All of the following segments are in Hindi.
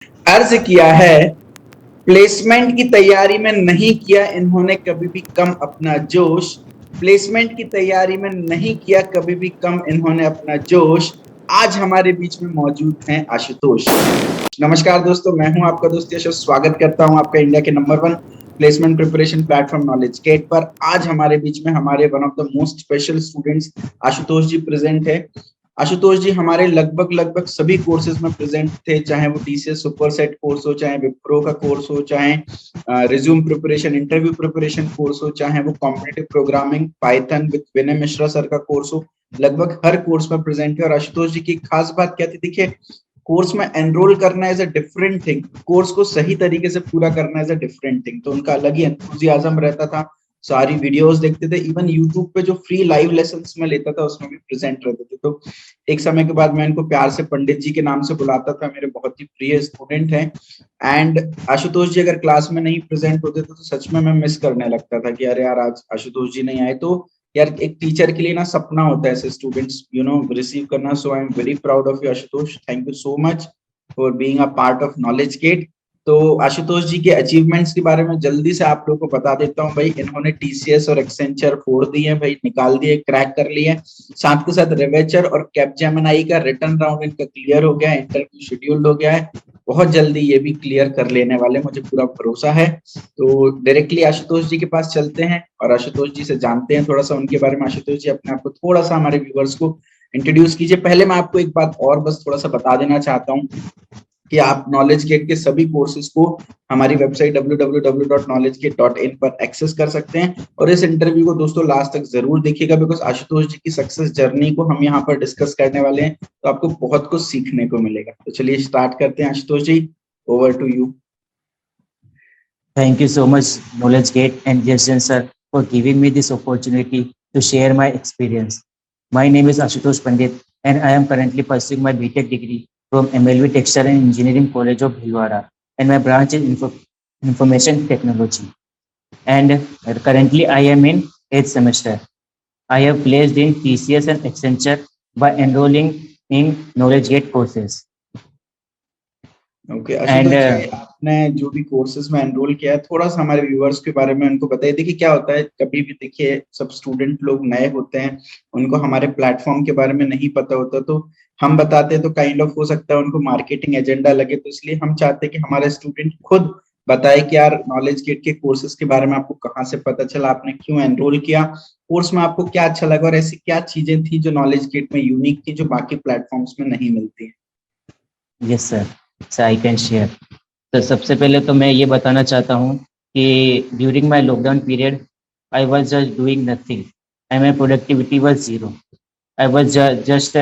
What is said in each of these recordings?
अर्ज किया है, प्लेसमेंट की तैयारी में नहीं किया इन्होंने कभी भी कम अपना जोश। प्लेसमेंट की तैयारी में नहीं किया कभी भी कम इन्होंने अपना जोश। आज हमारे बीच में मौजूद हैं आशुतोष। नमस्कार दोस्तों, मैं हूं आपका दोस्त यशस। स्वागत करता हूं आपका इंडिया के number 1 placement preparation platform knowledge gate पर। आज हमारे बीच में हमारे one of the most special students Ashutosh ji present है। आशुतोष जी हमारे लगभग सभी कोर्सेज में प्रेजेंट थे, चाहे वो टीसीएस सुपर सेट कोर्स हो, चाहे विप्रो का कोर्स हो, चाहे resume preparation interview preparation course हो, चाहे वो competitive programming Python with Vinay Mishra sir का कोर्स हो। लगभग हर कोर्स में प्रेजेंट है। और आशुतोष जी की खास बात क्या थी, देखिए, कोर्स में एनरोल करना is a different thing, course को सही तरीके से पूरा करना इज अ डिफरेंट थिंग। तो उनका अलग ही एंथुसियाज्म रहता था। सारी वीडियोस देखते थे, इवन यूट्यूब पे जो फ्री लाइव लेसन्स में लेता था उसमें भी प्रेजेंट रहते थे। तो एक समय के बाद मैं इनको प्यार से पंडित जी के नाम से बुलाता था, मेरे बहुत ही प्रिय स्टूडेंट हैं। एंड आशुतोष जी अगर क्लास में नहीं प्रेजेंट होते तो सच में मैं मिस करने लगता था कि अरे यार आज आशुतोष जी नहीं आए। तो यार एक टीचर के लिए ना सपना होता है ऐसे स्टूडेंट्स रिसीव करना। So I am very proud of you Ashutosh. Thank you so much for being a part of knowledge gate. तो आशुतोष जी के अचीवमेंट्स के बारे में जल्दी से आप लोगों को बता देता हूँ भाई। इन्होंने टीसीएस और एक्सेंचर फोड़ दिए भाई, निकाल दिए, क्रैक कर लिए। साथ के साथ रेवेचर और कैपजेमिनाई का रिटर्न राउंड इनका क्लियर हो गया है, इंटरव्यू शेड्यूल्ड हो गया है। बहुत जल्दी ये भी क्लियर कर लेने वाले, मुझे पूरा भरोसा है। तो डायरेक्टली आशुतोष जी के पास चलते हैं और आशुतोष जी से जानते हैं थोड़ा सा उनके बारे में। आशुतोष जी अपने आप को थोड़ा सा हमारे व्यूअर्स को इंट्रोड्यूस कीजिए। पहले मैं आपको एक बात और बस थोड़ा सा बता देना चाहता हूँ कि आप नॉलेज गेट के सभी कोर्सेज को हमारी वेबसाइट www.knowledgegate.in पर एक्सेस कर सकते हैं। और इस इंटरव्यू को दोस्तों लास्ट तक जरूर देखिएगा, बिकॉज आशुतोष जी की सक्सेस जर्नी को हम यहाँ पर डिस्कस करने वाले हैं, तो आपको बहुत कुछ सीखने को मिलेगा। तो चलिए स्टार्ट करते हैं। Ashutosh ji, over to you. Thank you so much, Knowledge Gate and Jason sir, for giving me this opportunity to share my experience. My name is Ashutosh Pandit, and I am currently pursuing my BTech degree from MLV Textile and Engineering College of Bhilwara, and my branch is Information Technology. And currently, I am in 8th semester. I have placed in TCS and Accenture by enrolling in Knowledge Gate courses. Okay And Ashutosh ji, आपने जो भी कोर्सेज में एनरोल किया है थोड़ा सा हमारे व्यूअर्स के बारे में उनको बताइए। देखिए क्या होता है, कभी भी देखिए सब स्टूडेंट लोग नए होते हैं, उनको हमारे प्लेटफॉर्म के बारे में नहीं पता होता, तो हम बताते हैं तो काइंड ऑफ हो सकता है उनको मार्केटिंग एजेंडा लगे। तो इसलिए हम चाहते हैं कि हमारे स्टूडेंट खुद बताए कि यार नॉलेज गेट के कोर्सेज के बारे में आपको कहाँ से पता चला, आपने क्यों एनरोल किया, कोर्स में आपको क्या अच्छा लगा और ऐसी क्या चीजें थी जो नॉलेज गेट में यूनिक थी जो बाकी प्लेटफॉर्म्स में नहीं मिलती है। yes, sir. So I can share. तो सबसे पहले तो मैं ये बताना चाहता हूँ कि during my lockdown period I was just doing nothing and my productivity was zero. I was just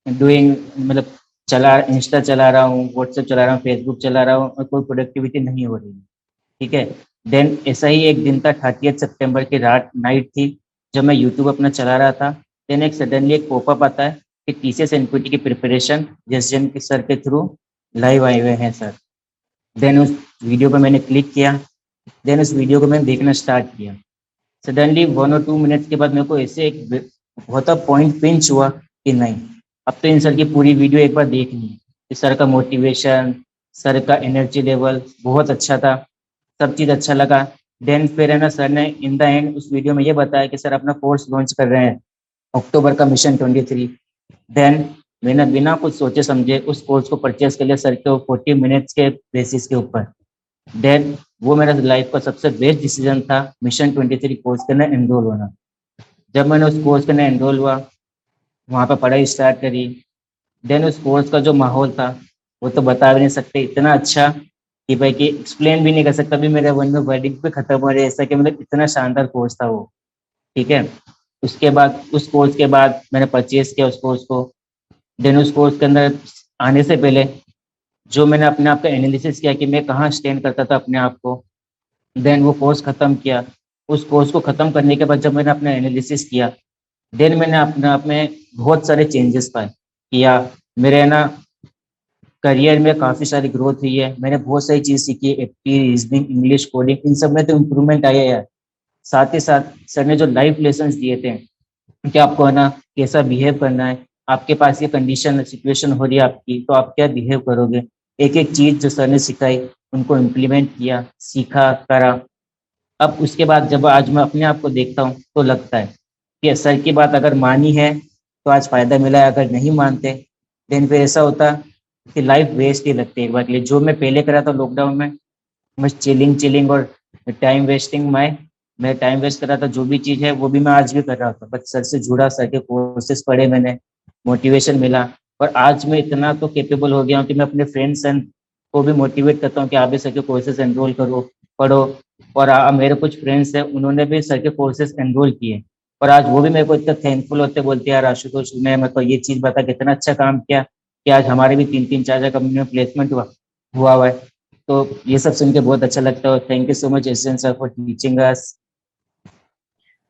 doing, मतलब चला इंस्टा चला रहा हूँ, व्हाट्सएप चला रहा हूँ, फेसबुक चला रहा हूँ और कोई प्रोडक्टिविटी नहीं हो रही है। ठीक है। देन ऐसा ही एक दिन था, 30 सितंबर की रात नाइट थी, जब मैं यूट्यूब अपना चला रहा था। देन एक सडनली एक पॉपअप आता है कि टीसीएस एनपीटी की प्रिपरेशन जसजन के सर के थ्रू लाइव आए हुए हैं सर। देन उस वीडियो पर मैंने क्लिक किया। देन उस वीडियो को मैंने देखना स्टार्ट किया। सडनली 1 और 2 मिनट्स के बाद मेरे को ऐसे एक बहुत पॉइंट पिंच हुआ कि नहीं, अब तो इन सर की पूरी वीडियो एक बार देखनी है। इस सर का मोटिवेशन, सर का एनर्जी लेवल बहुत अच्छा था, सब चीज़ अच्छा लगा। देन फिर है ना, सर ने इन द एंड उस वीडियो में ये बताया कि सर अपना कोर्स लॉन्च कर रहे हैं अक्टूबर का मिशन 23। देन मैंने बिना कुछ सोचे समझे उस कोर्स को परचेस कर लिया सर के 40 मिनट्स के बेसिस के ऊपर। देन वो मेरा लाइफ का सबसे बेस्ट डिसीजन था, मिशन 23 कोर्स के अंदर एनरोल होना। जब मैंने उस कोर्स के अंदर एनरोल हुआ, वहाँ पर पढ़ाई स्टार्ट करी। देन उस कोर्स का जो माहौल था वो तो बता भी नहीं सकते, इतना अच्छा कि भाई कि एक्सप्लेन भी नहीं कर सकता। भी मेरे वन में वर्डिंग पे खत्म हो रहे, ऐसा कि मतलब इतना शानदार कोर्स था वो। ठीक है। उसके बाद उस कोर्स के बाद मैंने परचेज किया उस कोर्स को। देन उस कोर्स के अंदर आने से पहले जो मैंने अपने आप का एनालिसिस किया कि मैं कहाँ स्टैंड करता था अपने आप को। देन वो कोर्स ख़त्म किया। उस कोर्स को ख़त्म करने के बाद जब मैंने अपना एनालिसिस किया, देन मैंने अपने आप में बहुत सारे चेंजेस पाए किया। मेरे ना करियर में काफ़ी सारी ग्रोथ हुई है। मैंने बहुत सारी चीज़ सीखी है, एप्टी, रीजनिंग, इंग्लिश, कोडिंग, इन सब में तो इम्प्रूवमेंट आया है। साथ ही साथ सर ने जो लाइफ लेसन्स दिए थे कि आपको है ना कैसा बिहेव करना है, आपके पास ये कंडीशन सिचुएशन हो रही है आपकी, तो आप क्या बिहेव करोगे, एक एक चीज जो सर ने सिखाई उनको इम्प्लीमेंट किया, सीखा, करा। अब उसके बाद जब आज मैं अपने आप को देखता हूँ तो लगता है कि सर की बात अगर मानी है तो आज फायदा मिला है, अगर नहीं मानते देन फिर ऐसा होता कि लाइफ वेस्ट ही लगती है एक बार के लिए। जो मैं पहले करा था लॉकडाउन में, बस चिलिंग चिलिंग और टाइम वेस्टिंग, मैं टाइम वेस्ट कर रहा था। जो भी चीज़ है वो भी मैं आज भी कर रहा था, बस सर से जुड़ा, सर के कोर्सेज पढ़े मैंने, मोटिवेशन मिला। और आज मैं इतना तो कैपेबल हो गया हूँ कि मैं अपने फ्रेंड्स एंड को भी मोटिवेट करता हूँ कि आप भी सर के कोर्सेज एनरोल करो, पढ़ो। और मेरे कुछ फ्रेंड्स हैं, उन्होंने भी सर के कोर्सेज एनरोल किए और आज वो भी मेरे को इतना थैंकफुल होते, बोलते हैं यार आशुतोष ने मेरे को ये चीज़ बता के इतना अच्छा काम किया कि आज हमारे भी 3-3 4-4 कंपनी में प्लेसमेंट हुआ है। तो ये सब सुन के बहुत अच्छा लगता है। Thank you so much SN sir for teaching us.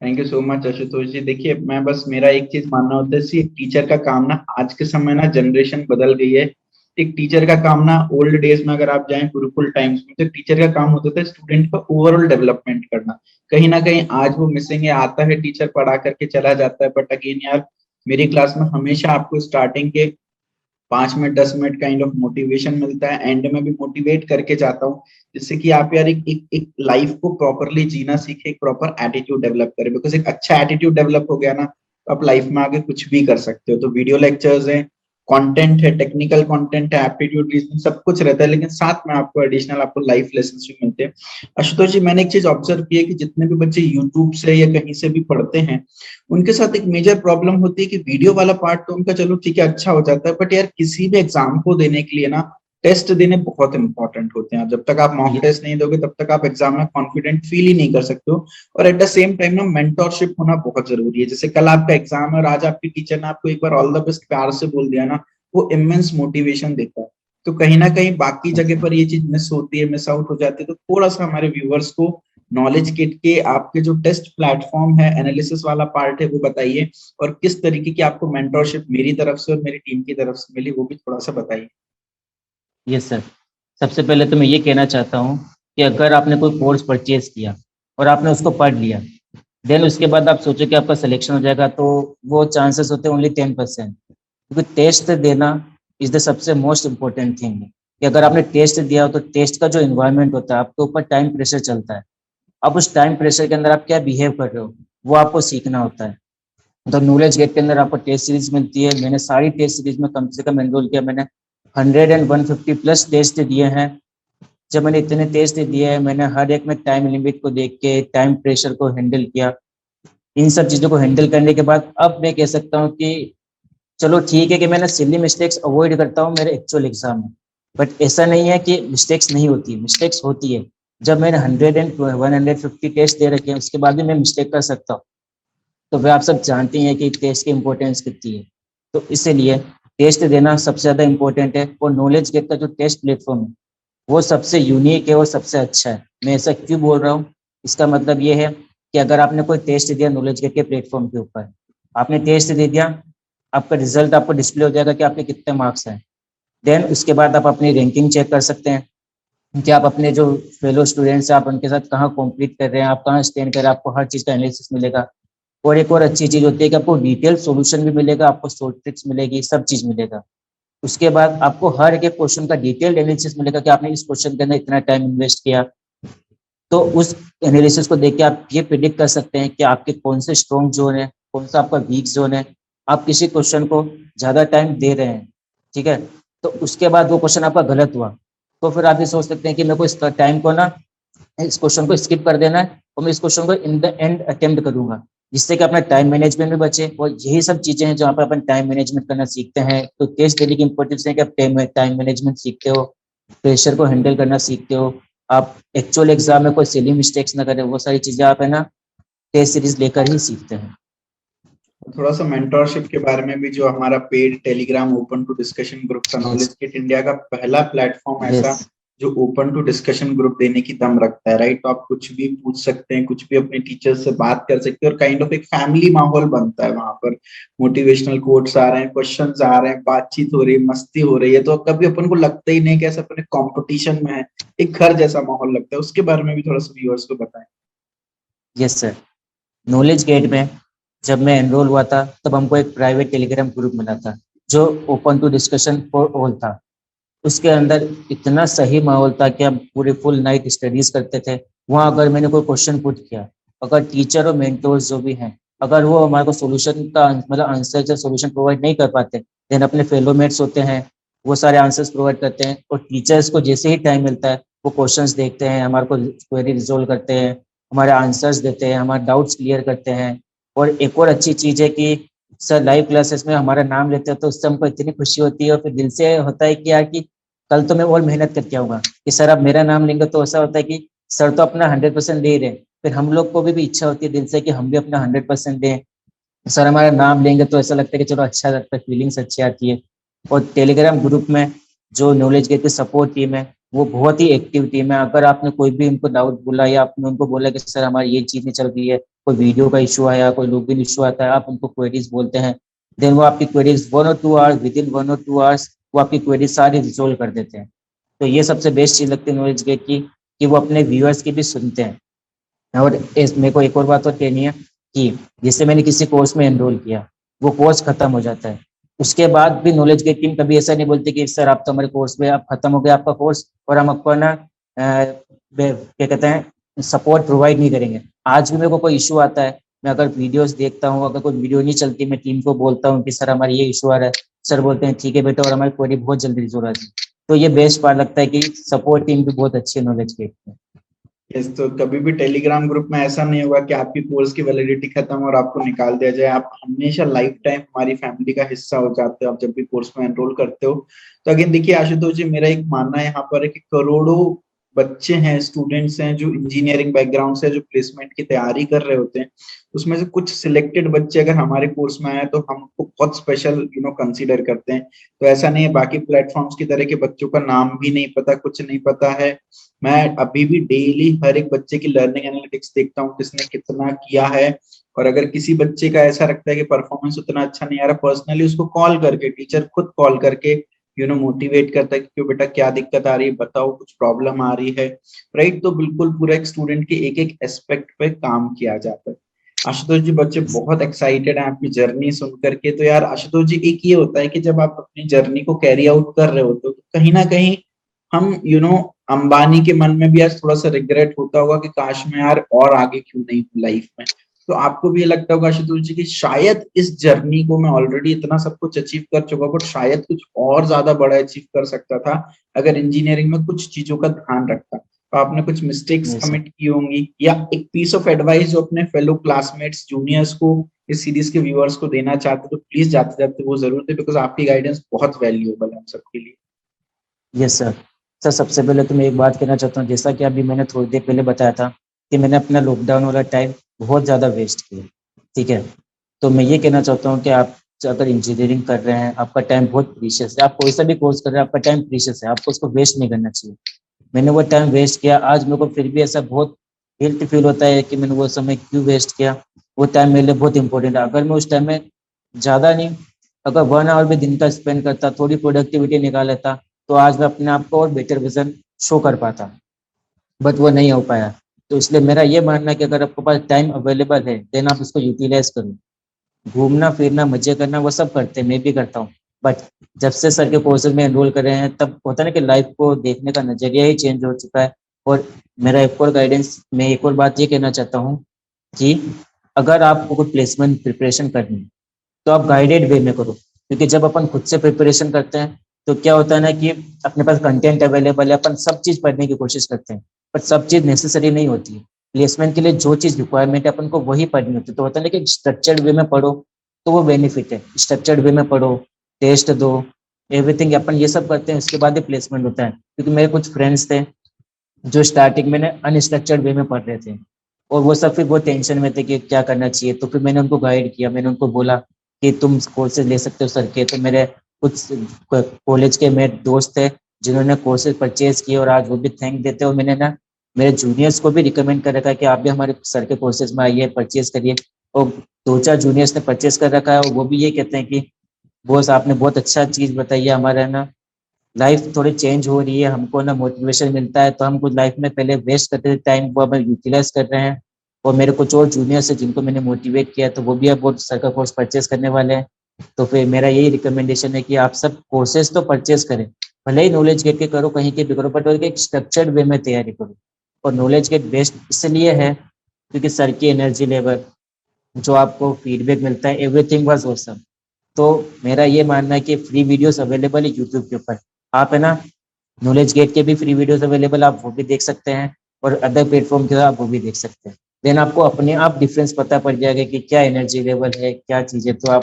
Thank you so much Ashutosh ji. देखिए, मैं बस मेरा एक चीज मानना होता है, सी टीचर का काम ना, आज के समय ना जनरेशन बदल गई है। एक टीचर का काम ना, ओल्ड डेज में अगर आप जाएं गुरुकुल टाइम्स में, तो टीचर का काम होता था स्टूडेंट का ओवरऑल डेवलपमेंट करना। कहीं ना कहीं आज वो मिसिंग है। आता है टीचर, पढ़ा करके चला जाता है, बट अगेन यार, मेरी क्लास में हमेशा आपको स्टार्टिंग के 5 minute 10 minute kind of motivation मिलता है, एंड में भी मोटिवेट करके जाता हूँ, जिससे कि आप यार एक लाइफ को प्रॉपरली जीना सीखे, एक प्रॉपर एटीट्यूड डेवलप करें। बिकॉज एक अच्छा एटीट्यूड डेवलप हो गया ना, तो आप लाइफ में आगे कुछ भी कर सकते हो। तो वीडियो लेक्चर्स हैं, कंटेंट है, टेक्निकल कंटेंट है, एप्टीट्यूड रीजनिंग, सब कुछ रहता है, लेकिन साथ में आपको एडिशनल आपको लाइफ लेसन भी मिलते हैं। आशुतोष जी, मैंने एक चीज ऑब्जर्व की है कि जितने भी बच्चे यूट्यूब से या कहीं से भी पढ़ते हैं, उनके साथ एक मेजर प्रॉब्लम होती है कि वीडियो वाला पार्ट तो उनका चलो ठीक है, अच्छा हो जाता है, बट यार किसी भी एग्जाम को देने के लिए ना, टेस्ट देने बहुत इंपॉर्टेंट होते हैं। जब तक आप मॉक टेस्ट नहीं दोगे, तब तक आप एग्जाम में कॉन्फिडेंट फील ही नहीं कर सकते हो। और एट द सेम टाइम ना, मेंटोरशिप होना बहुत जरूरी है। जैसे कल आपका एग्जाम है और आज आपके टीचर ने आपको एक बार ऑल द बेस्ट प्यार से बोल दिया ना, वो इमेंस मोटिवेशन देता है। तो कहीं ना कहीं बाकी जगह पर ये चीज मिस होती है, मिस आउट हो जाती है। तो थोड़ा सा हमारे व्यूअर्स को नॉलेज किट के आपके जो टेस्ट प्लेटफॉर्म है, एनालिसिस वाला पार्ट है, वो बताइए। और किस तरीके की आपको मेंटरशिप मेरी तरफ से और मेरी टीम की तरफ से मिली, वो भी थोड़ा सा बताइए। Yes sir. सबसे पहले तो मैं ये कहना चाहता हूँ कि अगर आपने कोई कोर्स परचेज किया और आपने उसको पढ़ लिया, देन उसके बाद आप सोचो कि आपका सिलेक्शन हो जाएगा, तो वो चांसेस होते हैं ओनली 10%। क्योंकि टेस्ट देना इज द सबसे मोस्ट इम्पोर्टेंट थिंग है कि अगर आपने टेस्ट दिया हो तो टेस्ट का जो इन्वायरमेंट होता है, आपके ऊपर टाइम प्रेशर चलता है, अब उस टाइम प्रेशर के अंदर आप क्या बिहेव कर रहे हो वो आपको सीखना होता है। तो नॉलेज गेट के अंदर आपको टेस्ट सीरीज मिलती है। मैंने सारी टेस्ट सीरीज में कम से कम एनरोल किया, मैंने 100 and 150 प्लस टेस्ट दिए हैं। जब मैंने इतने टेस्ट दिए हैं, मैंने हर एक में टाइम लिमिट को देख के टाइम प्रेशर को हैंडल किया। इन सब चीज़ों को हैंडल करने के बाद अब मैं कह सकता हूँ कि चलो ठीक है कि मैंने सिली मिस्टेक्स अवॉइड करता हूँ मेरे एक्चुअल एग्जाम में। बट ऐसा नहीं है कि मिस्टेक्स नहीं होती, मिस्टेक्स होती है। जब मैंने 100 and 150 टेस्ट दे रखे हैं, उसके बाद भी मैं मिस्टेक कर सकता हूँ। तो वे आप सब जानते हैं कि टेस्ट की इम्पोर्टेंस कितनी है। तो इसीलिए टेस्ट देना सबसे ज़्यादा इम्पोर्टेंट है। और नॉलेज गेट का जो टेस्ट प्लेटफॉर्म है वो सबसे यूनिक है और सबसे अच्छा है। मैं ऐसा क्यों बोल रहा हूँ, इसका मतलब ये है कि अगर आपने कोई टेस्ट दिया नॉलेज गेट के प्लेटफॉर्म के ऊपर, आपने टेस्ट दे दिया, आपका रिजल्ट आपको डिस्प्ले हो जाएगा कि आपके कितने मार्क्स हैं। देन उसके बाद आप अपनी रैंकिंग चेक कर सकते हैं कि आप अपने जो फेलो स्टूडेंट्स हैं आप उनके साथ कहाँ कॉम्पीट कर रहे हैं, आप कहाँ स्टैंड कर रहे हैं। आपको हर चीज़ का एनालिसिस मिलेगा। और एक और अच्छी चीज़ होती है कि आपको डिटेल सॉल्यूशन भी मिलेगा, आपको शॉर्ट ट्रिक्स मिलेगी, सब चीज़ मिलेगा। उसके बाद आपको हर एक क्वेश्चन का डिटेल्ड एनालिसिस मिलेगा कि आपने इस क्वेश्चन के अंदर इतना टाइम इन्वेस्ट किया। तो उस एनालिसिस को देख के आप ये प्रिडिक्ट कर सकते हैं कि आपके कौन से स्ट्रॉन्ग जोन है, कौन सा आपका वीक जोन है। आप किसी क्वेश्चन को ज़्यादा टाइम दे रहे हैं, ठीक है, तो उसके बाद वो क्वेश्चन आपका गलत हुआ, तो फिर आप ये सोच सकते हैं कि मेरे को इस टाइम को ना, इस क्वेश्चन को स्किप कर देना है और मैं इस क्वेश्चन को इन द एंड अटेम्प्ट करूंगा, जिससे कि अपना टाइम मैनेजमेंट भी बचे। और यही सब चीजें हैं जहाँ पर अपन टाइम मैनेजमेंट करना सीखते हैं। तो टेस्ट देने की इंपॉर्टेंस है कि आप टाइम मैनेजमेंट सीखते हो, प्रेशर को हैंडल करना सीखते हो, आप एक्चुअल एग्जाम में कोई सिली मिस्टेक्स ना करें, वो सारी चीजें आप है ना टेस्ट सीरीज लेकर ही सीखते हैं। थोड़ा सा मेंटोरशिप के बारे में भी, जो हमारा paid telegram open to discussion group था, नॉलेज किट इंडिया का पहला प्लेटफॉर्म यस ऐसा जो ओपन टू डिस्कशन ग्रुप देने की दम रखता है, राइट। तो आप कुछ भी पूछ सकते हैं, कुछ भी अपने टीचर से बात कर सकते हैं, और काइंड ऑफ एक फैमिली माहौल बनता है वहां पर। मोटिवेशनल कोट्स आ रहे हैं, क्वेश्चंस आ रहे हैं, बातचीत हो रही है, मस्ती हो रही है, तो कभी अपन को लगता ही नहीं कि ऐसा अपने कंपटीशन में है। एक घर जैसा माहौल लगता है। उसके बारे में भी थोड़ा सा व्यूअर्स को बताएं। Yes sir. नॉलेज गेट में जब मैं एनरोल हुआ था तब हमको एक प्राइवेट टेलीग्राम ग्रुप मिला था जो open to discussion for all था। उसके अंदर इतना सही माहौल था कि हम पूरे फुल नाइट स्टडीज करते थे। वहाँ अगर मैंने कोई क्वेश्चन पुट किया, अगर टीचर और मेंटोर्स जो भी हैं, अगर वो हमारे को सोल्यूशन का मतलब आंसर या सोल्यूशन प्रोवाइड नहीं कर पाते, देन अपने फेलो मेट्स होते हैं, वो सारे आंसर्स प्रोवाइड करते हैं। और टीचर्स को जैसे ही टाइम मिलता है वो क्वेश्चंस देखते हैं, हमारे को क्वेरी रिजोल्व करते हैं, हमारे आंसर्स देते हैं, हमारे डाउट्स क्लियर करते हैं। और एक और अच्छी चीज़ है कि सर लाइव क्लासेस में हमारा नाम लेते हैं तो उससे हमको इतनी खुशी होती है, और फिर दिल से होता है कि यार कि कल तो मैं और मेहनत करके आऊंगा, कि सर आप मेरा नाम लेंगे तो ऐसा होता है कि सर तो अपना 100% दे रहे हैं, फिर हम लोग को भी इच्छा होती है दिल से कि हम भी अपना 100% दें। सर हमारा नाम लेंगे तो ऐसा लगता है कि चलो अच्छा लगता है, फीलिंग्स अच्छी आती है। और टेलीग्राम ग्रुप में जो नॉलेज गेट की सपोर्ट टीम है वो बहुत ही एक्टिव टीम है। अगर आपने कोई भी उनको डाउट बोला या आपने उनको बोला कि सर हमारी ये चीज़ नहीं चल रही है, कोई वीडियो का इशू आया, कोई लॉगिन इशू आता है, आप उनको क्वेरीज बोलते हैं, देन वो आपकी क्वेरीज 1 और 2 आवर्स, विद इन 1 और 2 आवर्स वो आपकी क्वेरीज सारी रिजोल्व कर देते हैं। तो ये सबसे बेस्ट चीज़ लगती है नॉलेज गेट की, कि वो अपने व्यूअर्स की भी सुनते हैं। और इस मेरे को एक और बात और कहनी है कि जिससे मैंने किसी कोर्स में एनरोल किया, वो कोर्स खत्म हो जाता है, उसके बाद भी नॉलेज गेट टीम कभी ऐसा नहीं बोलती कि सर आप तो हमारे कोर्स में, आप खत्म हो गया आपका कोर्स और हम आपको ना क्या कहते हैं सपोर्ट प्रोवाइड नहीं करेंगे। आज भी मेरे को कोई इशू आता है, मैं अगर वीडियोस देखता हूँ, अगर कोई वीडियो नहीं चलती, मैं टीम को बोलता हूँ कि सर हमारी ये इशू आ रहा है, सर बोलते हैं ठीक है बेटा, और हमारी क्वेरी बहुत जल्दी रिजोल्व हो जाती है। तो ये बेस्ट पार्ट लगता है कि सपोर्ट टीम भी बहुत अच्छी है नॉलेज गेट में। यस, तो कभी भी टेलीग्राम ग्रुप में ऐसा नहीं होगा कि आपकी कोर्स की वैलिडिटी खत्म और आपको निकाल दिया जाए। आप हमेशा लाइफ टाइम हमारी फैमिली का हिस्सा हो जाते हो आप जब भी कोर्स में एनरोल करते हो। तो अगेन देखिए आशुतोष जी, मेरा एक मानना यहाँ पर है कि करोड़ों बच्चे हैं, स्टूडेंट्स हैं जो इंजीनियरिंग बैकग्राउंड से जो प्लेसमेंट की तैयारी कर रहे होते हैं, उसमें से कुछ सिलेक्टेड बच्चे अगर हमारे कोर्स में आए तो हम उनको बहुत स्पेशल कंसीडर करते हैं। तो ऐसा नहीं है बाकी प्लेटफॉर्म्स की तरह के बच्चों का नाम भी नहीं पता, कुछ नहीं पता है। मैं अभी भी डेली हर एक बच्चे की लर्निंग एनालिटिक्स देखता हूँ, किसने कितना किया है। और अगर किसी बच्चे का ऐसा लगता है कि परफॉर्मेंस उतना अच्छा नहीं आ रहा, पर्सनली उसको कॉल करके, टीचर खुद कॉल करके मोटिवेट करता है कि क्यों बेटा क्या दिक्कत आ रही है, बताओ कुछ प्रॉब्लम आ रही है। राइट, तो बिल्कुल पूरा एक स्टूडेंट के एक एक एस्पेक्ट पे काम किया जाता है। आशुतोष जी, बच्चे बहुत एक्साइटेड हैं आपकी जर्नी सुन करके। तो यार आशुतोष जी, एक ये होता है कि जब आप अपनी जर्नी को कैरी आउट कर रहे होते हो तो कहीं ना कहीं हम अंबानी के मन में भी आज थोड़ा सा रिग्रेट होता होगा कि काश मैं यार और आगे क्यों नहीं हूँ लाइफ में। तो आपको भी ये लगता होगा आशुतोष जी कि शायद इस जर्नी को मैं ऑलरेडी इतना सब कुछ अचीव कर चुका, बट शायद कुछ और ज्यादा बड़ा अचीव कर सकता था अगर इंजीनियरिंग में कुछ चीजों का ध्यान रखता। तो आपने कुछ मिस्टेक्स यस सर। कमिट की होंगी, या एक पीस ऑफ एडवाइस जो अपने फेलो क्लासमेट्स जूनियर्स को, इस सीरीज के व्यूअर्स को देना चाहते तो प्लीज जाते जाते वो जरूर थे, बिकॉज आपकी गाइडेंस बहुत वैल्यूएबल है हम सबके लिए। Yes sir. सर सबसे पहले तो मैं एक बात कहना चाहता हूँ, जैसा कि अभी मैंने थोड़ी देर पहले बताया था कि मैंने अपना लॉकडाउन वाला टाइम बहुत ज़्यादा वेस्ट किया, ठीक है। तो मैं ये कहना चाहता हूँ कि आप अगर इंजीनियरिंग कर रहे हैं, आपका टाइम बहुत प्रीशियस है, आप कोई सा भी कोर्स कर रहे हैं, आपका टाइम प्रीशियस है, आपको उसको वेस्ट नहीं करना चाहिए। मैंने वो टाइम वेस्ट किया, आज मेरे को फिर भी ऐसा बहुत गिल्ट फील होता है कि मैंने वो समय क्यों वेस्ट किया। वो टाइम मेरे लिए बहुत इंपॉर्टेंट है। अगर मैं उस टाइम में ज़्यादा नहीं, अगर 1 आवर भी दिन का स्पेंड करता, थोड़ी प्रोडक्टिविटी निकाल लेता, तो आज मैं अपने आप को और बेटर विजन शो कर पाता, बट वो नहीं हो पाया। तो इसलिए मेरा ये मानना है कि अगर आपके पास टाइम अवेलेबल है, देन आप उसको यूटिलाइज करो। घूमना फिरना मजे करना वो सब करते हैं, मैं भी करता हूँ, बट जब से सर के कोर्सेज में एनरोल कर रहे हैं तब होता है ना कि लाइफ को देखने का नजरिया ही चेंज हो चुका है। और मेरा एक और गाइडेंस, मैं एक और बात ये कहना चाहता हूँ कि अगर आपको कोई प्लेसमेंट प्रिपरेशन करनी है तो आप गाइडेड वे में करो, क्योंकि जब अपन खुद से प्रिपरेशन करते हैं तो क्या होता है ना कि अपने पास कंटेंट अवेलेबल है, अपन सब चीज़ पढ़ने की कोशिश करते हैं, पर सब चीज़ नेसेसरी नहीं होती है। प्लेसमेंट के लिए जो चीज़ रिक्वायरमेंट है अपन को वही पढ़नी होती है। तो होता है ना कि स्ट्रक्चर्ड वे में पढ़ो तो वो बेनिफिट है, स्ट्रक्चर्ड वे में पढ़ो, टेस्ट दो, एवरीथिंग अपन ये सब करते हैं, उसके बाद ही प्लेसमेंट होता है। क्योंकि मेरे कुछ फ्रेंड्स थे जो स्टार्टिंग में अनस्ट्रक्चर्ड वे में पढ़ रहे थे, और वो सब फिर बहुत टेंशन में थे कि क्या करना चाहिए। तो फिर मैंने उनको गाइड किया, मैंने उनको बोला कि तुम कोर्सेज ले सकते हो सर के। तो मेरे कुछ कॉलेज के मेरे दोस्त थे जिन्होंने कोर्सेज परचेज किए, और आज वो भी थैंक देते हैं। और मैंने ना मेरे जूनियर्स को भी रिकमेंड कर रखा है कि आप भी हमारे सर के कोर्सेज में आइए, परचेज करिए। और 2-4 जूनियर्स ने परचेज कर रखा है, और वो भी ये कहते हैं कि बॉस आपने बहुत अच्छा चीज़ बताई है, हमारा ना लाइफ थोड़ी चेंज हो रही है, हमको ना मोटिवेशन मिलता है। तो हम कुछ लाइफ में पहले वेस्ट करते थे टाइम, वो अब यूटिलाइज कर रहे हैं। और मेरे कुछ और जूनियर्स है जिनको मैंने मोटिवेट किया, तो वो भी अब बहुत सर का कोर्स परचेज करने वाले हैं। तो फिर मेरा यही रिकमेंडेशन है कि आप सब कोर्सेज तो परचेज करें, भले ही नॉलेज गेट के करो, कहीं के भी करो, बट एक स्ट्रक्चर्ड वे में तैयारी करो। और नॉलेज गेट बेस्ट इसलिए है क्योंकि सर की एनर्जी लेवल, जो आपको फीडबैक मिलता है, एवरीथिंग वाज ऑसम। तो मेरा ये मानना है कि फ्री वीडियोस अवेलेबल है यूट्यूब के ऊपर, आप है ना, नॉलेज गेट के भी फ्री वीडियोस अवेलेबल, आप वो भी देख सकते हैं, और अदर प्लेटफॉर्म के आप वो भी देख सकते हैं। देन आपको अपने आप डिफरेंस पता पड़ जाएगा कि क्या एनर्जी लेवल है, क्या चीज़ें, तो आप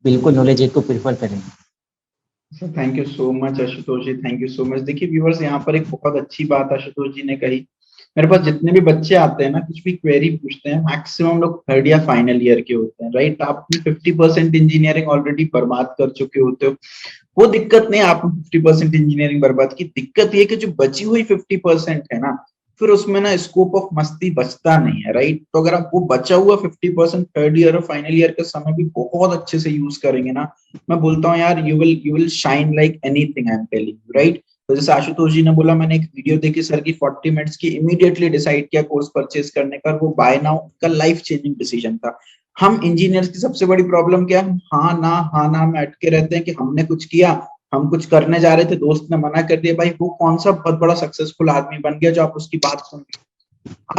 बिल्कुल नॉलेज गेट को प्रीफर करेंगे। Thank you so much Ashutosh ji, thank you so much. देखिए व्यूअर्स, यहाँ पर एक बहुत अच्छी बात आशुतोष जी ने कही। मेरे पास जितने भी बच्चे आते हैं ना, कुछ भी क्वेरी पूछते हैं, मैक्सिमम लोग थर्ड या फाइनल ईयर के होते हैं, राइट। आप अपनी 50% इंजीनियरिंग ऑलरेडी बर्बाद कर चुके होते हो। वो दिक्कत नहीं, आपने 50% इंजीनियरिंग बर्बाद की, दिक्कत ये कि जो बची हुई 50% है ना, फिर उसमें ना स्कोप ऑफ मस्ती बचता नहीं है, राइट। तो अगर आप वो बचा हुआ 50% थर्ड ईयर और फाइनल ईयर का समय भी बहुत अच्छे से यूज करेंगे ना, मैं बोलता हूँ यार, you will shine like anything, I am telling you, right. तो जैसे आशुतोष जी ने बोला, मैंने एक वीडियो देखी सर की 40 मिनट्स की, इमीडिएटली डिसाइड किया कोर्स परचेज करने का, वो बाय नाउ का लाइफ चेंजिंग डिसीजन था। हम इंजीनियर्स की सबसे बड़ी प्रॉब्लम क्या है, हाँ ना में अटके रहते हैं कि हमने कुछ किया, हम कुछ करने जा रहे थे, दोस्त ने मना कर दिया। भाई वो कौन सा बहुत बड़ा सक्सेसफुल आदमी बन गया जो आप उसकी बात सुन,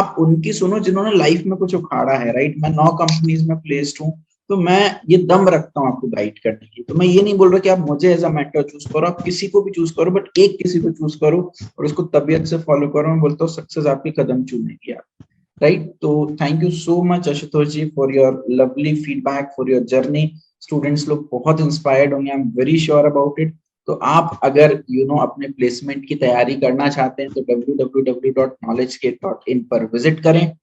आप उनकी सुनो जिन्होंने लाइफ में कुछ उखाड़ा है, राइट। मैं 9 कंपनीज में प्लेस्ड हूँ, तो मैं ये दम रखता हूँ आपको गाइड करने की। तो मैं ये नहीं बोल रहा कि आप मुझे एज अ मेंटर चूज करो, आप किसी को भी चूज करो, बट एक किसी को चूज करो और उसको तबीयत से फॉलो करो। मैं बोलता हूँ सक्सेस आपके कदम चूमेगी आप, राइट। तो thank you so much Ashutosh ji for your lovely feedback, for your journey. Students लोग बहुत इंस्पायर्ड होंगे, I am very sure about it. तो आप अगर अपने प्लेसमेंट की तैयारी करना चाहते हैं तो www.knowledgegate.in पर विजिट करें।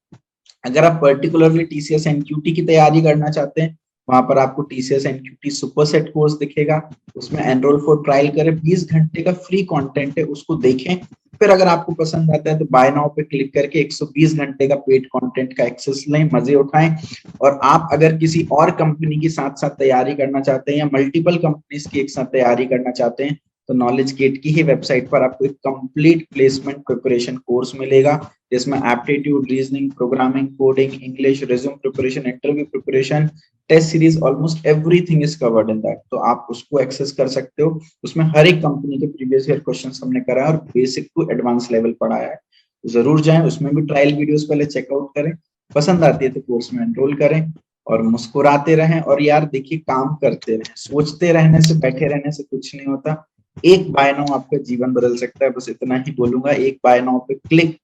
अगर आप पर्टिकुलरली टीसीएस एनक्यूटी की तैयारी करना चाहते हैं, वहां पर आपको टीसीएस एनक्यूटी सुपरसेट कोर्स दिखेगा, उसमें एनरोल फॉर ट्रायल करें, 20 घंटे का फ्री कंटेंट है, उसको देखें। फिर अगर आपको पसंद आता है तो बाय नाउ पे क्लिक करके 120 घंटे का पेड कंटेंट का एक्सेस लें, मजे उठाएं। और आप अगर किसी और कंपनी के साथ साथ तैयारी करना चाहते हैं या मल्टीपल कंपनीज की एक साथ तैयारी करना चाहते हैं, तो नॉलेज गेट की ही वेबसाइट पर आपको एक कंप्लीट प्लेसमेंट प्रिपरेशन कोर्स मिलेगा, जिसमें aptitude, reasoning, programming, coding, English, resume preparation, interview preparation, test series, almost everything is covered in that. तो आप उसको एक्सेस कर सकते हो। उसमें हर एक कंपनी के प्रीवियस ईयर क्वेश्चंस हमने कराया और बेसिक टू एडवांस लेवल पढ़ाया है। तो जरूर जाएं, उसमें भी ट्रायल वीडियोस पहले चेकआउट करें, पसंद आती है तो कोर्स में एनरोल करें और मुस्कुराते रहें। और यार देखिए, काम करते रहें, सोचते रहने से, बैठे रहने से कुछ नहीं होता। एक बाय नाउ आपका जीवन बदल सकता है, बस इतना ही बोलूंगा। एक बाय नाउ पे click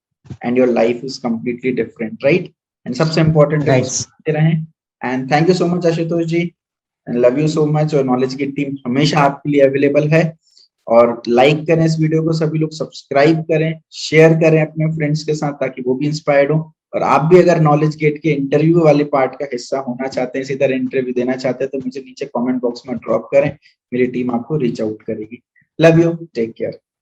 and your life is completely different, right? And सबसे important है राइट। मुस्कुराते रहें। And thank you so much Ashutosh ji, and love you so much। और नॉलेज की टीम हमेशा आपके लिए अवेलेबल है। और लाइक करें इस वीडियो को, सभी लोग सब्सक्राइब करें, शेयर करें अपने फ्रेंड्स के साथ ताकि वो भी इंस्पायर्ड हो। और आप भी अगर नॉलेज गेट के इंटरव्यू वाले पार्ट का हिस्सा होना चाहते हैं, इसी तरह इंटरव्यू देना चाहते हैं, तो मुझे नीचे कमेंट बॉक्स में ड्रॉप करें, मेरी टीम आपको रीच आउट करेगी। Love you, take care.